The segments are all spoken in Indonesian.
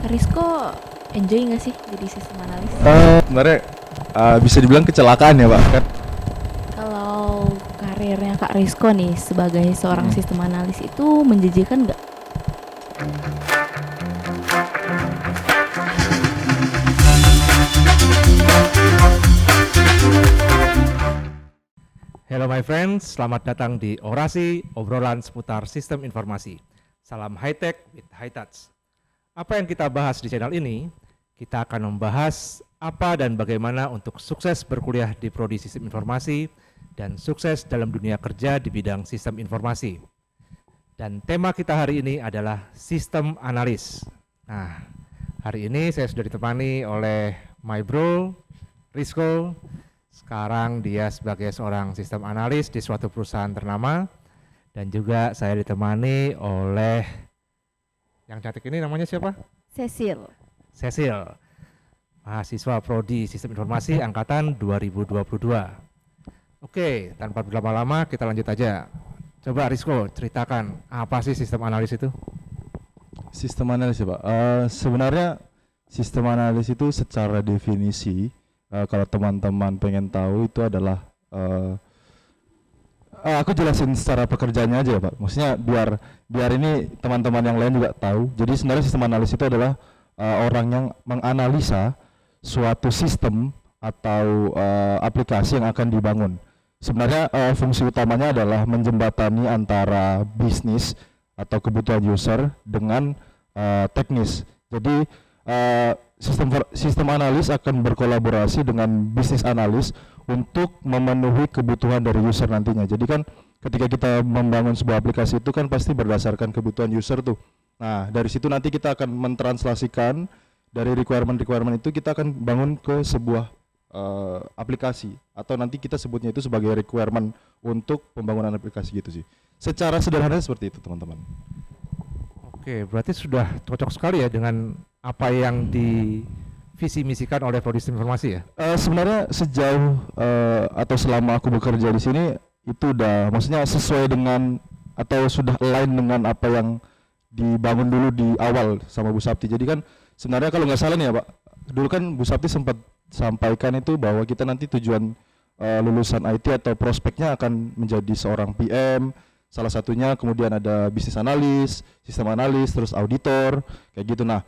Rizko enjoy nggak sih jadi sistem analis? Sebenarnya bisa dibilang kecelakaan ya Pak kan? Kalau karirnya Kak Rizko nih sebagai seorang Hmm. sistem analis itu menjanjikan nggak? Hello my friends, selamat datang di Orasi, obrolan seputar sistem informasi. Salam high tech with high touch. Apa yang kita bahas di channel ini? Kita akan membahas apa dan bagaimana untuk sukses berkuliah di prodi sistem informasi dan sukses dalam dunia kerja di bidang sistem informasi. Dan tema kita hari ini adalah sistem analis. Nah, hari ini saya sudah ditemani oleh my bro, Rizko. Sekarang dia sebagai seorang sistem analis di suatu perusahaan ternama. Dan juga saya ditemani oleh yang cantik ini namanya siapa? Cecil. Cecil, mahasiswa Prodi Sistem Informasi Angkatan 2022. Oke, tanpa berlama-lama kita lanjut aja. Coba Rizko ceritakan apa sih sistem analis itu? Sistem analis ya Pak. Sebenarnya sistem analis itu secara definisi kalau teman-teman pengen tahu itu adalah aku jelasin secara pekerjaannya aja ya Pak. Maksudnya biar ini teman-teman yang lain juga tahu. Jadi sebenarnya sistem analis itu adalah orang yang menganalisa suatu sistem atau aplikasi yang akan dibangun. Sebenarnya fungsi utamanya adalah menjembatani antara bisnis atau kebutuhan user dengan teknis. Jadi sistem analis akan berkolaborasi dengan bisnis analis untuk memenuhi kebutuhan dari user nantinya. Jadi kan ketika kita membangun sebuah aplikasi itu kan pasti berdasarkan kebutuhan user tuh. Nah, dari situ nanti kita akan mentranslasikan dari requirement itu kita akan bangun ke sebuah aplikasi atau nanti kita sebutnya itu sebagai requirement untuk pembangunan aplikasi gitu sih. Secara sederhana seperti itu, teman-teman. Oke, berarti sudah cocok sekali ya dengan apa yang divisi misikan oleh Prodi Sistem Informasi ya? Sebenarnya sejauh atau selama aku bekerja di sini itu udah maksudnya sesuai dengan atau sudah align dengan apa yang dibangun dulu di awal sama Bu Sapti. Jadi kan sebenarnya kalau nggak salah nih ya Pak, dulu kan Bu Sapti sempat sampaikan itu bahwa kita nanti tujuan lulusan IT atau prospeknya akan menjadi seorang PM, salah satunya kemudian ada bisnis analis, sistem analis, terus auditor, kayak gitu. Nah,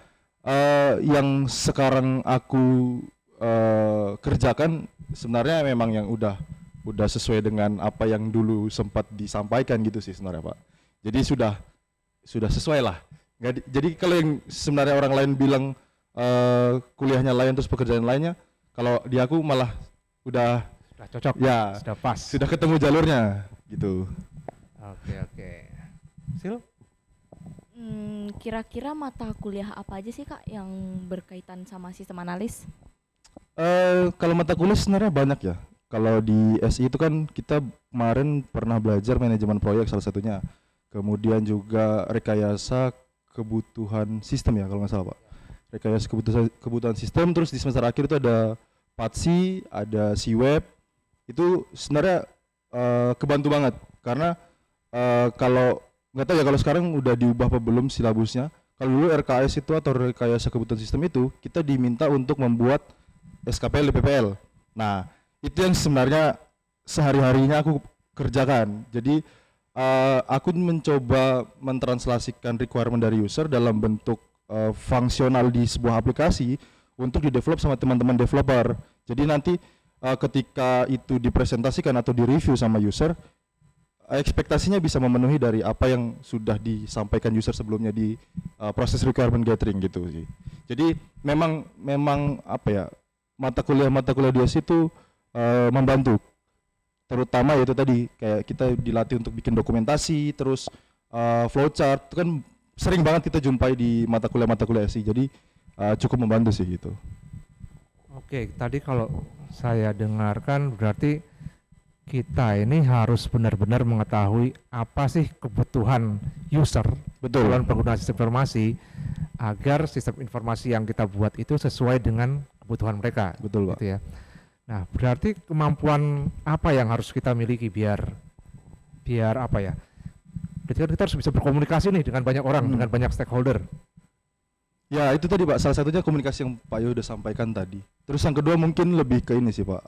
yang sekarang aku kerjakan sebenarnya memang yang udah sesuai dengan apa yang dulu sempat disampaikan gitu sih sebenarnya Pak. Jadi sudah sesuai lah. Jadi kalau yang sebenarnya orang lain bilang kuliahnya lain terus pekerjaan lainnya, kalau di aku malah udah Cocok, ya, sudah pas. sudah ketemu jalurnya gitu. Oke. Sil? Kira-kira mata kuliah apa aja sih Kak yang berkaitan sama sistem analis? Kalau mata kuliah sebenarnya banyak ya. Kalau di SI itu kan kita kemarin pernah belajar manajemen proyek salah satunya. Kemudian juga rekayasa kebutuhan sistem ya kalau nggak salah Pak. Rekayasa kebutuhan sistem, terus di semester akhir itu ada PATSI, ada SIWeb. Itu sebenarnya kebantu banget karena kalau nggak tahu ya kalau sekarang udah diubah apa belum silabusnya. Kalau dulu RKS itu atau rekayasa kebutuhan sistem itu kita diminta untuk membuat SKPL DPPL. Nah, itu yang sebenarnya sehari-harinya aku kerjakan. Jadi aku mencoba mentranslasikan requirement dari user dalam bentuk fungsional di sebuah aplikasi untuk di-develop sama teman-teman developer. Jadi nanti ketika itu dipresentasikan atau di-review sama user, ekspektasinya bisa memenuhi dari apa yang sudah disampaikan user sebelumnya di proses requirement gathering gitu sih. Jadi memang apa ya, mata kuliah di SI itu membantu, terutama yaitu tadi kayak kita dilatih untuk bikin dokumentasi, terus flowchart itu kan sering banget kita jumpai di mata kuliah SI. Jadi cukup membantu sih gitu. Oke, tadi kalau saya dengarkan berarti kita ini harus benar-benar mengetahui apa sih kebutuhan user, Betul. calon pengguna sistem informasi, agar sistem informasi yang kita buat itu sesuai dengan kebutuhan mereka. Betul Pak. Gitu ya. Nah, berarti kemampuan apa yang harus kita miliki biar apa ya? Berarti kan kita harus bisa berkomunikasi nih dengan banyak orang, dengan banyak stakeholder. Ya itu tadi Pak, salah satunya komunikasi yang Pak Yo udah sampaikan tadi. Terus yang kedua mungkin lebih ke ini sih Pak,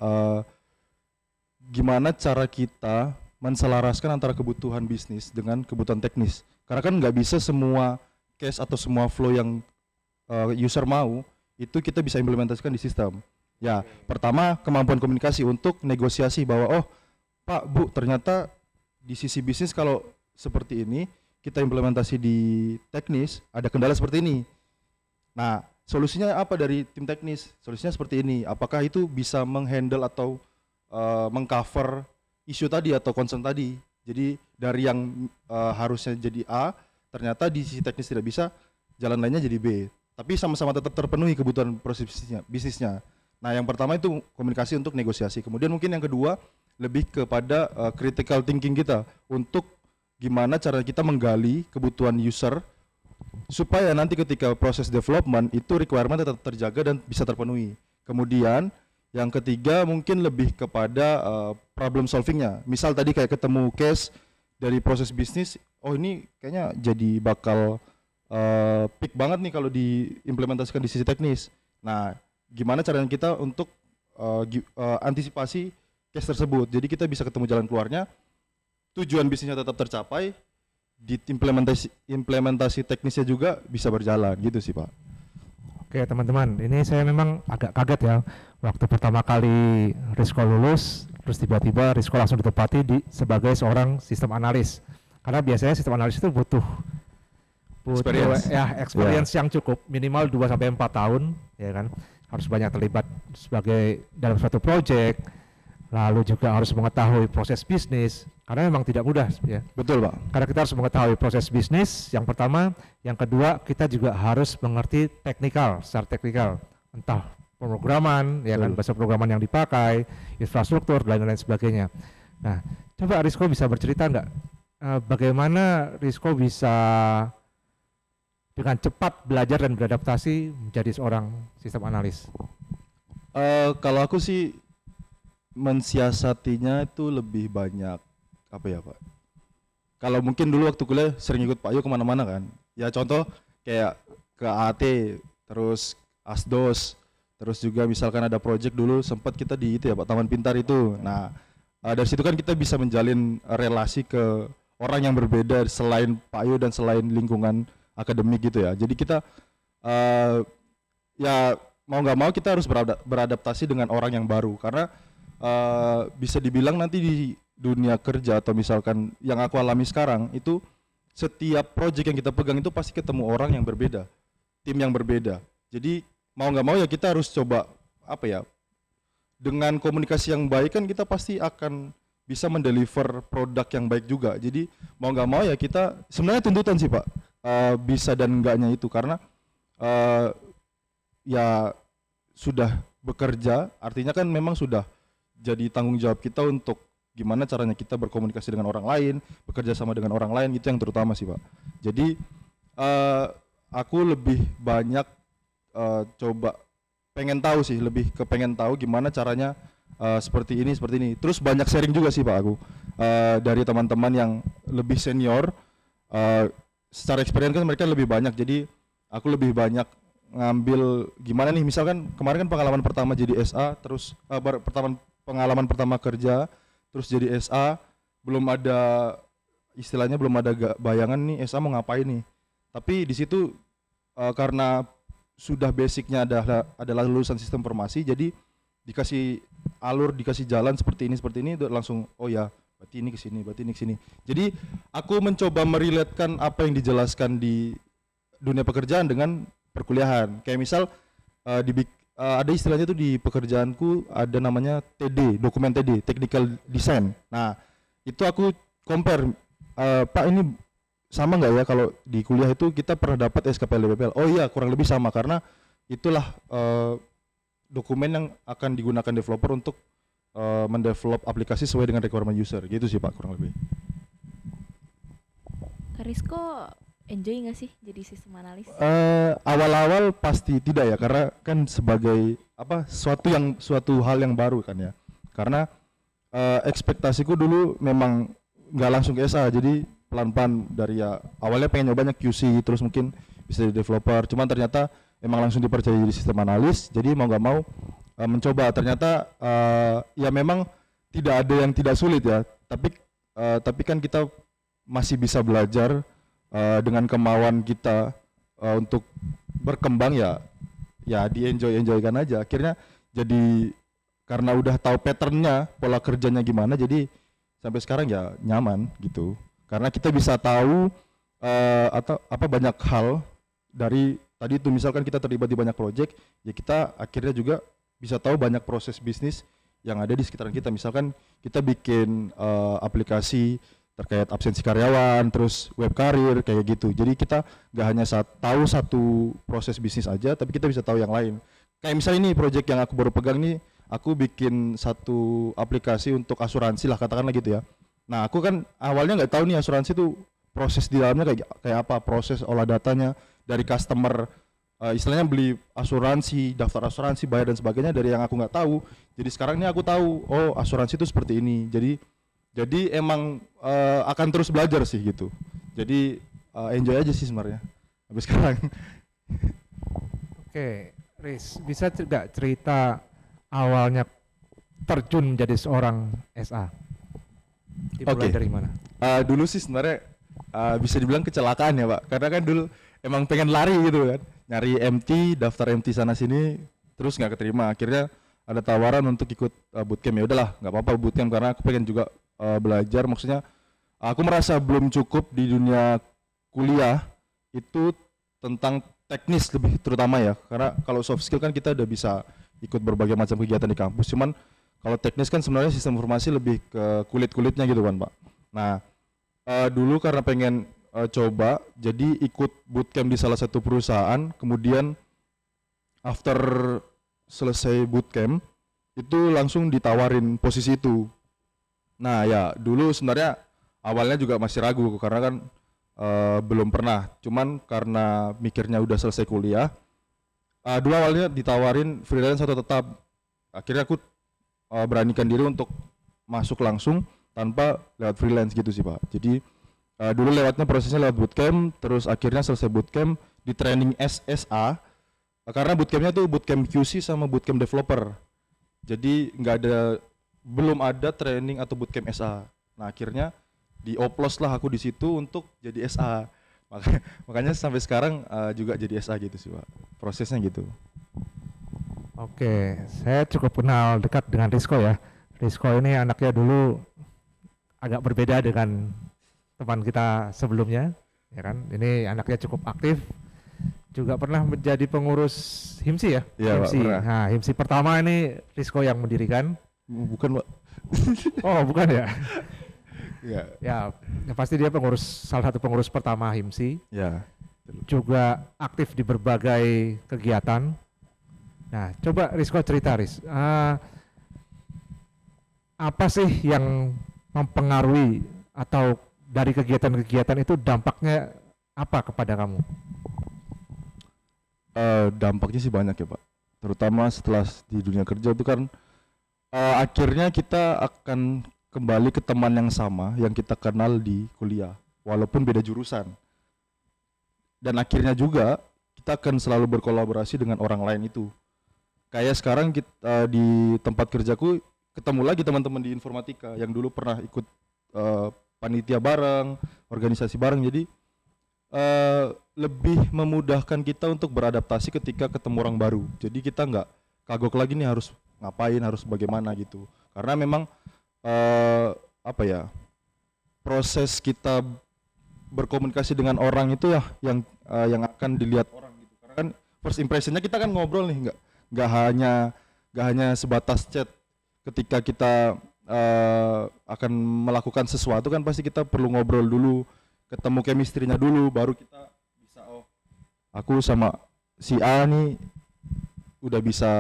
gimana cara kita menselaraskan antara kebutuhan bisnis dengan kebutuhan teknis. Karena kan nggak bisa semua case atau semua flow yang user mau itu kita bisa implementasikan di sistem. Ya, pertama kemampuan komunikasi untuk negosiasi bahwa oh Pak Bu ternyata di sisi bisnis kalau seperti ini kita implementasi di teknis ada kendala seperti ini. Nah, solusinya apa dari tim teknis? Solusinya seperti ini. Apakah itu bisa menghandle atau mengcover isu tadi atau concern tadi? Jadi dari yang harusnya jadi A, ternyata di sisi teknis tidak bisa, jalan lainnya jadi B. Tapi sama-sama tetap terpenuhi kebutuhan proses bisnisnya. Nah, yang pertama itu komunikasi untuk negosiasi. Kemudian mungkin yang kedua lebih kepada critical thinking kita untuk gimana cara kita menggali kebutuhan user supaya nanti ketika proses development itu requirement tetap terjaga dan bisa terpenuhi. Kemudian yang ketiga mungkin lebih kepada problem solvingnya. Misal tadi kayak ketemu case dari proses bisnis, oh ini kayaknya jadi bakal peak banget nih kalau diimplementasikan di sisi teknis. Nah, gimana caranya kita untuk antisipasi case tersebut. Jadi kita bisa ketemu jalan keluarnya, tujuan bisnisnya tetap tercapai, di implementasi teknisnya juga bisa berjalan gitu sih Pak. Oke teman-teman, ini saya memang agak kaget ya waktu pertama kali Rizko lulus, terus tiba-tiba Rizko langsung ditempati sebagai seorang sistem analis. Karena biasanya sistem analis itu butuh experience yang cukup, minimal 2-4 tahun, ya kan. Harus banyak terlibat sebagai dalam suatu project, lalu juga harus mengetahui proses bisnis, karena memang tidak mudah ya. Betul Pak. Karena kita harus mengetahui proses bisnis yang pertama, yang kedua kita juga harus mengerti secara teknikal, entah pemrograman, ya kan, bahasa programan yang dipakai, infrastruktur dan lain sebagainya. Nah, coba Rizko bisa bercerita nggak bagaimana Rizko bisa dengan cepat belajar dan beradaptasi menjadi seorang sistem analis? Kalau aku sih mensiasatinya itu lebih banyak apa ya Pak? Kalau mungkin dulu waktu kuliah sering ikut Pak Yo kemana-mana kan. Ya contoh kayak ke AT, terus ASDOS, terus juga misalkan ada project dulu sempat kita di itu ya Pak, Taman Pintar itu. Nah dari situ kan kita bisa menjalin relasi ke orang yang berbeda selain Pak Yo dan selain lingkungan akademik gitu ya. Jadi kita ya mau nggak mau kita harus beradaptasi dengan orang yang baru karena bisa dibilang nanti di dunia kerja atau misalkan yang aku alami sekarang itu setiap project yang kita pegang itu pasti ketemu orang yang berbeda, tim yang berbeda. Jadi mau nggak mau ya kita harus coba apa ya, dengan komunikasi yang baik kan kita pasti akan bisa mendeliver produk yang baik juga. Jadi mau nggak mau ya kita sebenarnya tuntutan sih Pak, bisa dan enggaknya itu karena ya sudah bekerja artinya kan memang sudah jadi tanggung jawab kita untuk gimana caranya kita berkomunikasi dengan orang lain, bekerja sama dengan orang lain, itu yang terutama sih Pak. Jadi aku lebih banyak coba pengen tahu sih, lebih ke pengen tahu gimana caranya seperti ini. Terus banyak sharing juga sih Pak aku dari teman-teman yang lebih senior, secara experience kan mereka lebih banyak, jadi aku lebih banyak ngambil gimana nih, misalkan kemarin kan pengalaman pertama jadi SA, terus pengalaman pertama kerja, terus jadi SA, belum ada istilahnya belum ada bayangan nih SA mau ngapain nih. Tapi di situ karena sudah basicnya adalah lulusan sistem informasi, jadi dikasih alur, dikasih jalan seperti ini langsung oh ya berarti ini kesini. Jadi aku mencoba merelatekan apa yang dijelaskan di dunia pekerjaan dengan perkuliahan. Kayak misal ada istilahnya tuh di pekerjaanku ada namanya TD, dokumen TD, technical design. Nah itu aku compare, Pak ini sama nggak ya kalau di kuliah itu kita pernah dapat SKPL DPPL? Oh iya kurang lebih sama karena itulah dokumen yang akan digunakan developer untuk mendevelop aplikasi sesuai dengan requirement user. Gitu sih Pak kurang lebih. Kak Rizko enjoy nggak sih jadi sistem analis? Awal-awal pasti tidak ya karena kan sebagai suatu hal yang baru kan ya. Karena ekspektasiku dulu memang nggak langsung ke SA, jadi pelan-pelan dari ya awalnya pengen nyobanya QC, terus mungkin bisa jadi developer. Cuman ternyata emang langsung dipercaya jadi sistem analis. Jadi mau nggak mau mencoba. Ternyata ya memang tidak ada yang tidak sulit ya. Tapi kan kita masih bisa belajar dengan kemauan kita untuk berkembang ya. Ya di enjoykan aja. Akhirnya jadi karena udah tahu patternnya, pola kerjanya gimana, jadi sampai sekarang ya nyaman gitu. Karena kita bisa tahu atau apa banyak hal dari tadi itu, misalkan kita terlibat di banyak proyek, ya kita akhirnya juga bisa tahu banyak proses bisnis yang ada di sekitaran kita. Misalkan kita bikin aplikasi terkait absensi karyawan, terus web karir kayak gitu. Jadi kita nggak hanya tahu satu proses bisnis aja, tapi kita bisa tahu yang lain. Kayak misalnya ini proyek yang aku baru pegang nih, aku bikin satu aplikasi untuk asuransi lah katakanlah gitu ya. Nah aku kan awalnya nggak tahu nih asuransi itu proses di dalamnya kayak apa, proses olah datanya dari customer, istilahnya beli asuransi, daftar asuransi, bayar dan sebagainya dari yang aku nggak tahu. Jadi sekarang ini aku tahu, oh asuransi itu seperti ini. Jadi emang akan terus belajar sih gitu. Jadi enjoy aja sih sebenarnya habis sekarang. Oke, Riz, bisa nggak cerita awalnya terjun menjadi seorang SA? Dimulai Oke. dari mana? Dulu sih sebenarnya bisa dibilang kecelakaan ya Pak, karena kan dulu emang pengen lari gitu kan, nyari MT, daftar MT sana sini, terus nggak keterima. Akhirnya ada tawaran untuk ikut bootcamp. Ya udahlah, nggak apa-apa bootcamp karena aku pengen juga belajar. Maksudnya aku merasa belum cukup di dunia kuliah itu tentang teknis lebih terutama ya, karena kalau soft skill kan kita udah bisa ikut berbagai macam kegiatan di kampus. Cuman kalau teknis kan sebenarnya sistem informasi lebih ke kulit-kulitnya gitu kan Pak. Nah dulu karena pengen coba, jadi ikut bootcamp di salah satu perusahaan. Kemudian after selesai bootcamp itu langsung ditawarin posisi itu. Nah ya dulu sebenarnya awalnya juga masih ragu karena kan belum pernah. Cuman karena mikirnya udah selesai kuliah, dulu awalnya ditawarin freelance atau tetap. Akhirnya aku beranikan diri untuk masuk langsung tanpa lewat freelance gitu sih Pak. Jadi dulu lewatnya prosesnya lewat bootcamp, terus akhirnya selesai bootcamp di training SSA, karena bootcampnya tuh bootcamp QC sama bootcamp developer. Jadi belum ada training atau bootcamp SA. Nah akhirnya dioplos lah aku di situ untuk jadi SA. Makanya sampai sekarang juga jadi SA gitu sih Pak. Prosesnya gitu. Oke, saya cukup kenal dekat dengan Rizko ya. Rizko ini anaknya dulu agak berbeda dengan teman kita sebelumnya, ya kan? Ini anaknya cukup aktif, juga pernah menjadi pengurus HIMSI ya? Iya, Pak, HIMSI. pernah. Nah, HIMSI pertama ini Rizko yang mendirikan. Bukan Pak. Oh, bukan ya? Ya. Ya, yang pasti dia salah satu pengurus pertama HIMSI. Ya. Juga aktif di berbagai kegiatan. Nah, coba Rizko cerita, Riz. Apa sih yang mempengaruhi atau dari kegiatan-kegiatan itu dampaknya apa kepada kamu? Dampaknya sih banyak ya Pak. Terutama setelah di dunia kerja itu kan akhirnya kita akan kembali ke teman yang sama yang kita kenal di kuliah, walaupun beda jurusan. Dan akhirnya juga kita akan selalu berkolaborasi dengan orang lain itu. Kayak sekarang kita di tempat kerjaku ketemu lagi teman-teman di informatika yang dulu pernah ikut panitia bareng, organisasi bareng. Jadi lebih memudahkan kita untuk beradaptasi ketika ketemu orang baru. Jadi kita nggak kagok lagi nih harus ngapain, harus bagaimana gitu. Karena memang apa ya, proses kita berkomunikasi dengan orang itu ya yang akan dilihat orang gitu. Karena kan first impressionnya kita kan ngobrol nih, nggak hanya sebatas chat. Ketika kita akan melakukan sesuatu kan pasti kita perlu ngobrol dulu, ketemu chemistry-nya dulu, baru kita bisa aku sama si A nih udah bisa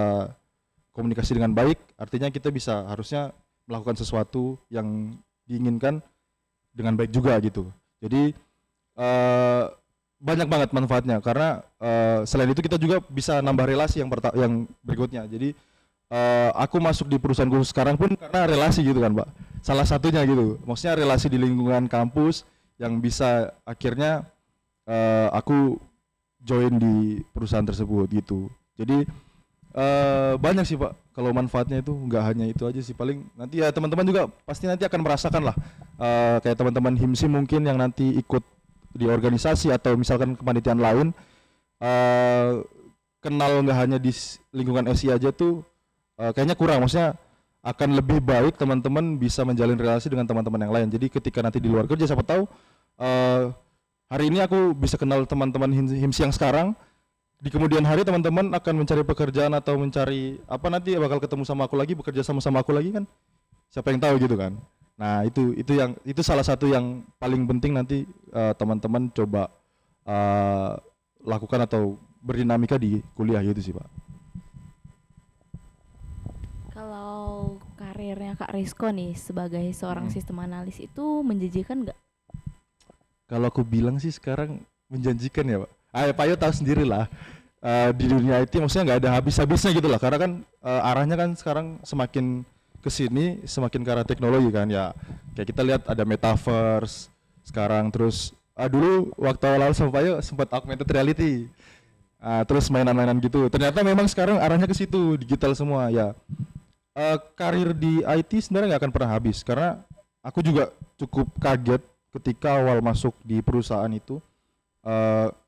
komunikasi dengan baik, artinya kita bisa harusnya melakukan sesuatu yang diinginkan dengan baik juga gitu. Jadi banyak banget manfaatnya karena selain itu kita juga bisa nambah relasi yang berikutnya. Jadi aku masuk di perusahaanku sekarang pun karena relasi gitu kan Pak. Salah satunya gitu. Maksudnya relasi di lingkungan kampus yang bisa akhirnya aku join di perusahaan tersebut gitu. Jadi banyak sih Pak, kalau manfaatnya itu nggak hanya itu aja sih, paling nanti ya teman-teman juga pasti nanti akan merasakan lah, kayak teman-teman HIMSI mungkin yang nanti ikut di organisasi atau misalkan kepanitiaan lain, eh, kenal nggak hanya di lingkungan SI aja tuh kayaknya kurang, maksudnya akan lebih baik teman-teman bisa menjalin relasi dengan teman-teman yang lain. Jadi ketika nanti di luar kerja, siapa tahu hari ini aku bisa kenal teman-teman HIMSI yang sekarang, di kemudian hari teman-teman akan mencari pekerjaan atau mencari apa, nanti bakal ketemu sama aku lagi, bekerja sama-sama aku lagi kan, siapa yang tahu gitu kan. Nah itu salah satu yang paling penting nanti teman-teman coba lakukan atau berdinamika di kuliah gitu sih Pak. Kalau karirnya Kak Rizko nih sebagai seorang sistem analis itu menjanjikan nggak? Kalau aku bilang sih sekarang menjanjikan ya Pak. Pak Yo tahu sendiri lah, di dunia IT maksudnya nggak ada habis-habisnya gitu lah, karena kan arahnya kan sekarang semakin kesini semakin ke arah teknologi kan ya. Kayak kita lihat ada metaverse sekarang, terus dulu waktu awal-awal sama Pak Yo sempat augmented reality, terus mainan-mainan gitu. Ternyata memang sekarang arahnya ke situ, digital semua ya. Karir di IT sebenarnya nggak akan pernah habis, karena aku juga cukup kaget ketika awal masuk di perusahaan itu.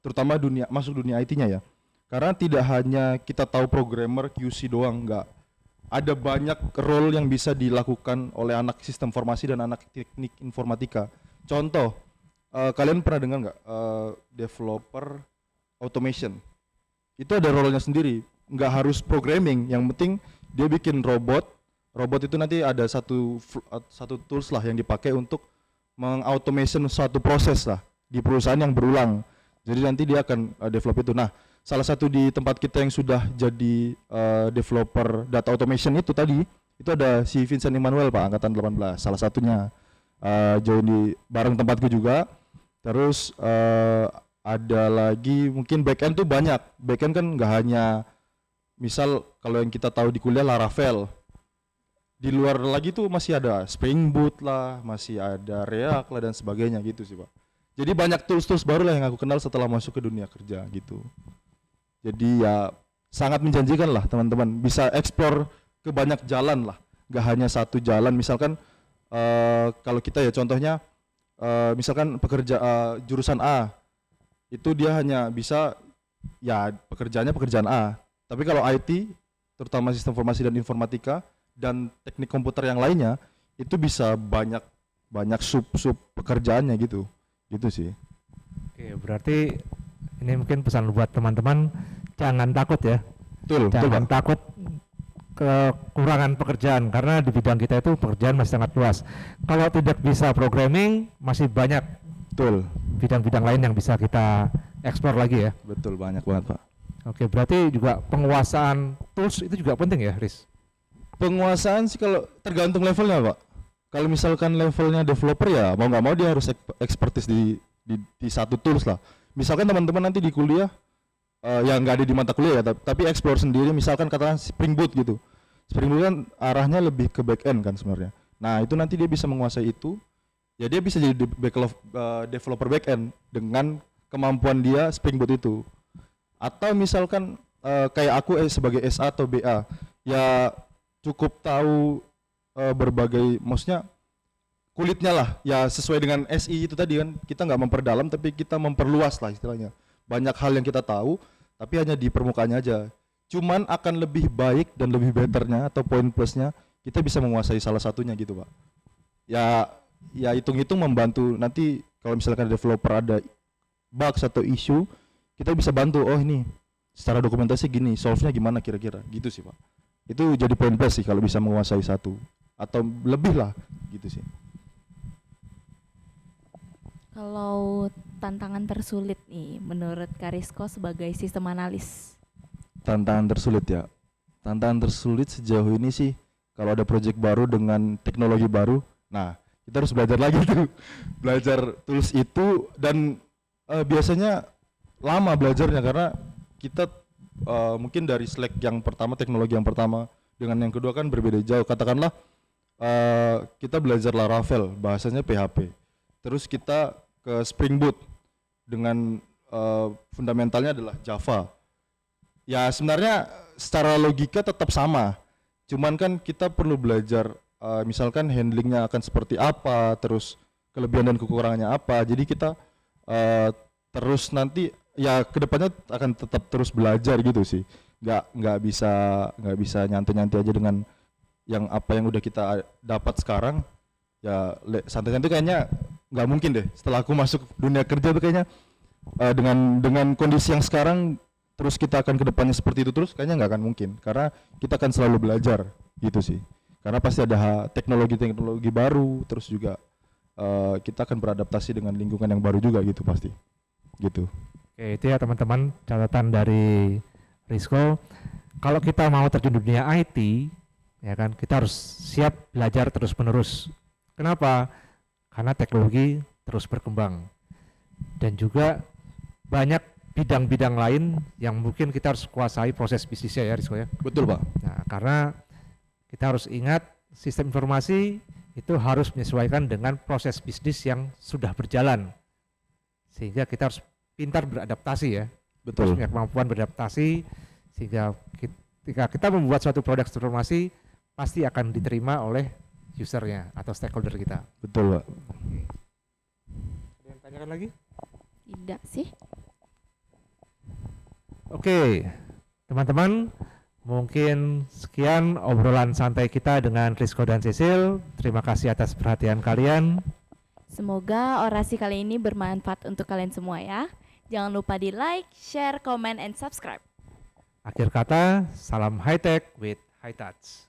Terutama masuk dunia IT-nya ya, karena tidak hanya kita tahu programmer QC doang, enggak, ada banyak role yang bisa dilakukan oleh anak sistem informasi dan anak teknik informatika. Contoh, kalian pernah dengar nggak developer automation? Itu ada role-nya sendiri, nggak harus programming, yang penting dia bikin robot itu nanti ada satu tools lah yang dipakai untuk mengautomation suatu proses lah di perusahaan yang berulang. Jadi nanti dia akan develop itu. Nah, salah satu di tempat kita yang sudah jadi developer data automation itu tadi, itu ada si Vincent Emmanuel Pak, angkatan 18. Salah satunya join di bareng tempatku juga. Terus ada lagi mungkin backend tuh banyak. Backend kan nggak hanya misal kalau yang kita tahu di kuliah Laravel. Di luar lagi tuh masih ada Spring Boot lah, masih ada React lah dan sebagainya gitu sih Pak. Jadi banyak tools-tools baru lah yang aku kenal setelah masuk ke dunia kerja gitu. Jadi ya sangat menjanjikan lah teman-teman, bisa explore ke banyak jalan lah, gak hanya satu jalan. Misalkan kalau kita ya contohnya, misalkan jurusan A, itu dia hanya bisa ya pekerjaan A. Tapi kalau IT, terutama sistem informasi dan informatika dan teknik komputer yang lainnya, itu bisa banyak sub pekerjaannya gitu sih. Oke, berarti ini mungkin pesan buat teman-teman, jangan takut ya. Jangan takut kekurangan pekerjaan, karena di bidang kita itu pekerjaan masih sangat luas. Kalau tidak bisa programming, masih banyak bidang-bidang lain yang bisa kita eksplor lagi ya. Betul, banyak banget Pak. Oke, berarti juga penguasaan tools itu juga penting ya, Riz? Penguasaan sih kalau tergantung levelnya Pak. Kalau misalkan levelnya developer ya mau nggak mau dia harus expertise di satu tools lah. Misalkan teman-teman nanti di kuliah yang nggak ada di mata kuliah ya, tapi explore sendiri, misalkan katakan Spring Boot gitu. Spring Boot kan arahnya lebih ke back end kan sebenarnya. Nah itu nanti dia bisa menguasai itu, ya dia bisa jadi developer back end dengan kemampuan dia Spring Boot itu. Atau misalkan kayak aku sebagai SA atau BA ya cukup tahu berbagai, maksudnya kulitnya lah ya, sesuai dengan SI itu tadi kan, kita nggak memperdalam tapi kita memperluas lah istilahnya. Banyak hal yang kita tahu tapi hanya di permukaannya aja. Cuman akan lebih baik dan lebih betternya atau poin plusnya kita bisa menguasai salah satunya gitu Pak. Ya hitung-hitung membantu nanti kalau misalkan developer ada bug atau issue, kita bisa bantu, oh ini secara dokumentasi gini, solve-nya gimana kira-kira gitu sih Pak. Itu jadi poin plus sih kalau bisa menguasai satu atau lebih lah gitu sih. Kalau tantangan tersulit nih menurut Kak Rizko sebagai sistem analis? Tantangan tersulit ya. Tantangan tersulit sejauh ini sih kalau ada project baru dengan teknologi baru, nah kita harus belajar lagi tuh. Belajar tools itu dan biasanya lama belajarnya karena kita mungkin dari Slack yang pertama, teknologi yang pertama dengan yang kedua kan berbeda jauh. Katakanlah kita belajar Laravel, bahasanya PHP. Terus kita ke Spring Boot dengan fundamentalnya adalah Java. Ya sebenarnya secara logika tetap sama, cuman kan kita perlu belajar misalkan handlingnya akan seperti apa, terus kelebihan dan kekurangannya apa. Jadi kita terus nanti ya kedepannya akan tetap terus belajar gitu sih. Nggak bisa nyantai-nyantai aja dengan yang apa yang udah kita dapat sekarang. Ya santai-santai kayaknya nggak mungkin deh. Setelah aku masuk dunia kerja tuh kayaknya dengan kondisi yang sekarang terus kita akan kedepannya seperti itu terus kayaknya nggak akan mungkin, karena kita akan selalu belajar gitu sih, karena pasti ada teknologi baru, terus juga kita akan beradaptasi dengan lingkungan yang baru juga gitu pasti gitu. Oke, itu ya teman-teman catatan dari Rizko. Kalau kita mau terjun di dunia IT, ya kan, kita harus siap belajar terus-menerus. Kenapa? Karena teknologi terus berkembang dan juga banyak bidang-bidang lain yang mungkin kita harus kuasai proses bisnisnya ya Rizko ya. Betul Pak. Nah, karena kita harus ingat sistem informasi itu harus menyesuaikan dengan proses bisnis yang sudah berjalan, sehingga kita harus pintar beradaptasi ya. Betul. Harus punya kemampuan beradaptasi sehingga ketika kita membuat suatu produk informasi pasti akan diterima oleh usernya atau stakeholder kita. Betul Pak. Ada yang tanyakan lagi? Tidak sih. Oke, teman-teman, mungkin sekian obrolan santai kita dengan Rizko dan Cecil. Terima kasih atas perhatian kalian. Semoga orasi kali ini bermanfaat untuk kalian semua ya. Jangan lupa di like, share, comment, and subscribe. Akhir kata, salam high tech with high touch.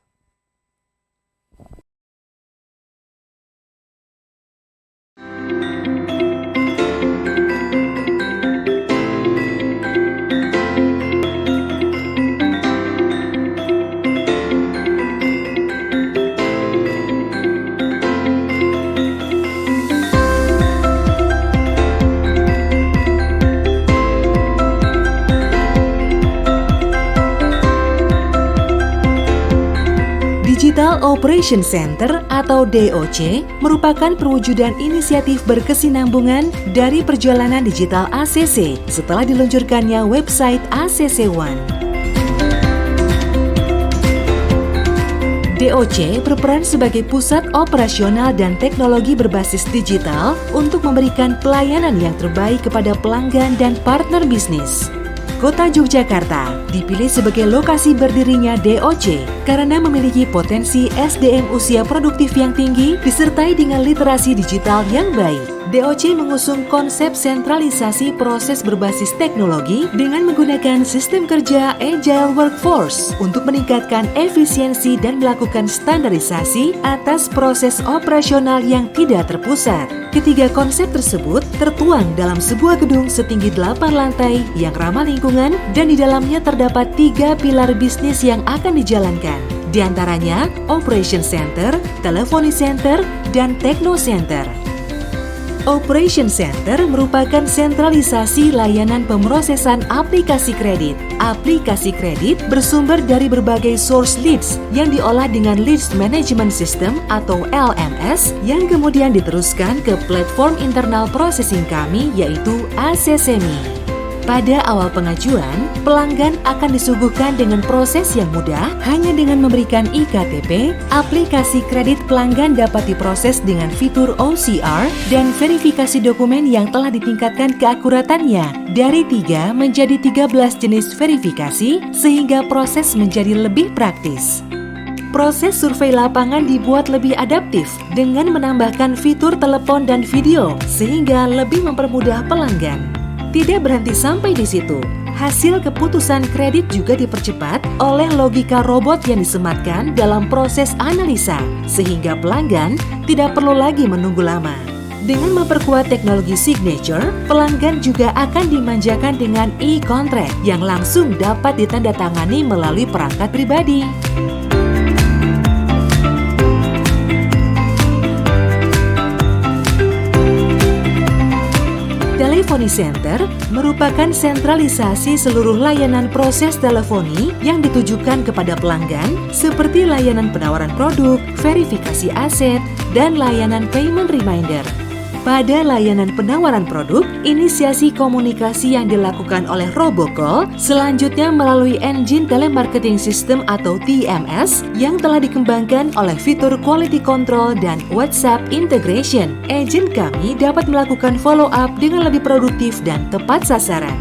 Digital Operation Center atau DOC merupakan perwujudan inisiatif berkesinambungan dari perjalanan digital ACC setelah diluncurkannya website ACC One. DOC berperan sebagai pusat operasional dan teknologi berbasis digital untuk memberikan pelayanan yang terbaik kepada pelanggan dan partner bisnis. Kota Yogyakarta dipilih sebagai lokasi berdirinya DOC karena memiliki potensi SDM usia produktif yang tinggi disertai dengan literasi digital yang baik. DOC mengusung konsep sentralisasi proses berbasis teknologi dengan menggunakan sistem kerja Agile Workforce untuk meningkatkan efisiensi dan melakukan standarisasi atas proses operasional yang tidak terpusat. Ketiga konsep tersebut tertuang dalam sebuah gedung setinggi 8 lantai yang ramah lingkungan dan di dalamnya terdapat 3 pilar bisnis yang akan dijalankan. Di antaranya Operation Center, Telephony Center, dan Techno Center. Operation Center merupakan sentralisasi layanan pemrosesan aplikasi kredit. Aplikasi kredit bersumber dari berbagai source leads yang diolah dengan Leads Management System atau LMS yang kemudian diteruskan ke platform internal processing kami yaitu ACCMI. Pada awal pengajuan, pelanggan akan disuguhkan dengan proses yang mudah hanya dengan memberikan IKTP. Aplikasi kredit pelanggan dapat diproses dengan fitur OCR dan verifikasi dokumen yang telah ditingkatkan keakuratannya dari 3 menjadi 13 jenis verifikasi sehingga proses menjadi lebih praktis. Proses survei lapangan dibuat lebih adaptif dengan menambahkan fitur telepon dan video sehingga lebih mempermudah pelanggan. Tidak berhenti sampai di situ. Hasil keputusan kredit juga dipercepat oleh logika robot yang disematkan dalam proses analisa, sehingga pelanggan tidak perlu lagi menunggu lama. Dengan memperkuat teknologi signature, pelanggan juga akan dimanjakan dengan e-contract yang langsung dapat ditandatangani melalui perangkat pribadi. Telephony Center merupakan sentralisasi seluruh layanan proses teleponi yang ditujukan kepada pelanggan seperti layanan penawaran produk, verifikasi aset, dan layanan payment reminder. Pada layanan penawaran produk, inisiasi komunikasi yang dilakukan oleh robocall selanjutnya melalui engine telemarketing system atau TMS yang telah dikembangkan oleh fitur quality control dan WhatsApp integration. Agent kami dapat melakukan follow up dengan lebih produktif dan tepat sasaran.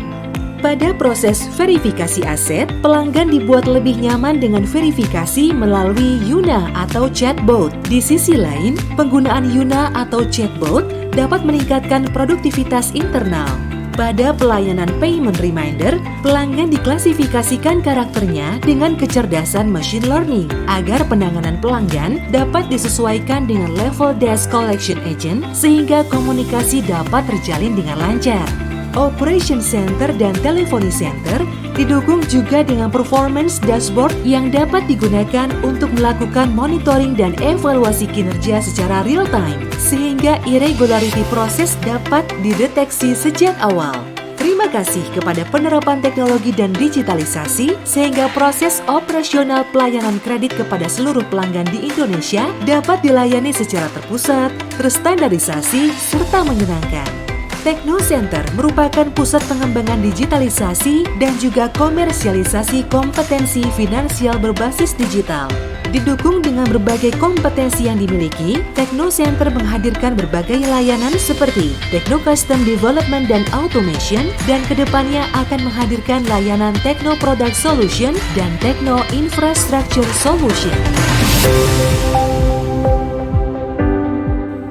Pada proses verifikasi aset, pelanggan dibuat lebih nyaman dengan verifikasi melalui Yuna atau chatbot. Di sisi lain, penggunaan Yuna atau chatbot dapat meningkatkan produktivitas internal. Pada pelayanan payment reminder, pelanggan diklasifikasikan karakternya dengan kecerdasan machine learning agar penanganan pelanggan dapat disesuaikan dengan level desk collection agent sehingga komunikasi dapat terjalin dengan lancar. Operation Center dan Telephony Center didukung juga dengan performance dashboard yang dapat digunakan untuk melakukan monitoring dan evaluasi kinerja secara real time, sehingga irregularity proses dapat dideteksi sejak awal. Terima kasih kepada penerapan teknologi dan digitalisasi, sehingga proses operasional pelayanan kredit kepada seluruh pelanggan di Indonesia dapat dilayani secara terpusat, terstandarisasi, serta menyenangkan. Techno Center merupakan pusat pengembangan digitalisasi dan juga komersialisasi kompetensi finansial berbasis digital. Didukung dengan berbagai kompetensi yang dimiliki, Techno Center menghadirkan berbagai layanan seperti Techno Custom Development dan Automation, dan kedepannya akan menghadirkan layanan Techno Product Solution dan Techno Infrastructure Solution.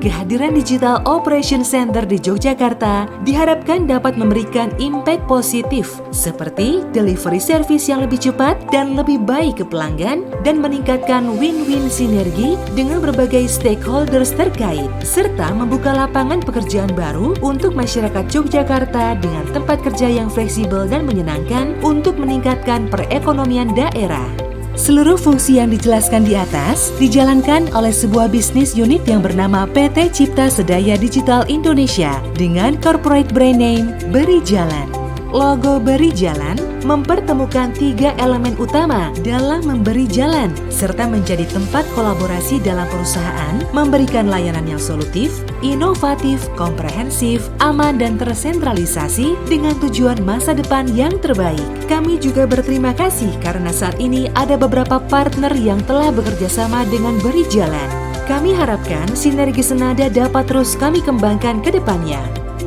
Kehadiran Digital Operation Center di Yogyakarta diharapkan dapat memberikan impact positif seperti delivery service yang lebih cepat dan lebih baik ke pelanggan dan meningkatkan win-win sinergi dengan berbagai stakeholders terkait serta membuka lapangan pekerjaan baru untuk masyarakat Yogyakarta dengan tempat kerja yang fleksibel dan menyenangkan untuk meningkatkan perekonomian daerah. Seluruh fungsi yang dijelaskan di atas dijalankan oleh sebuah bisnis unit yang bernama PT Cipta Sedaya Digital Indonesia dengan corporate brand name Beri Jalan. Logo Beri Jalan mempertemukan 3 elemen utama dalam memberi jalan serta menjadi tempat kolaborasi dalam perusahaan, memberikan layanan yang solutif, inovatif, komprehensif, aman dan tersentralisasi dengan tujuan masa depan yang terbaik. Kami juga berterima kasih karena saat ini ada beberapa partner yang telah bekerja sama dengan Beri Jalan. Kami harapkan sinergi senada dapat terus kami kembangkan ke depannya.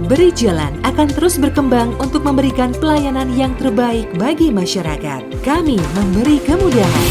Beri Jalan akan terus berkembang untuk memberikan pelayanan yang terbaik bagi masyarakat. Kami memberi kemudahan.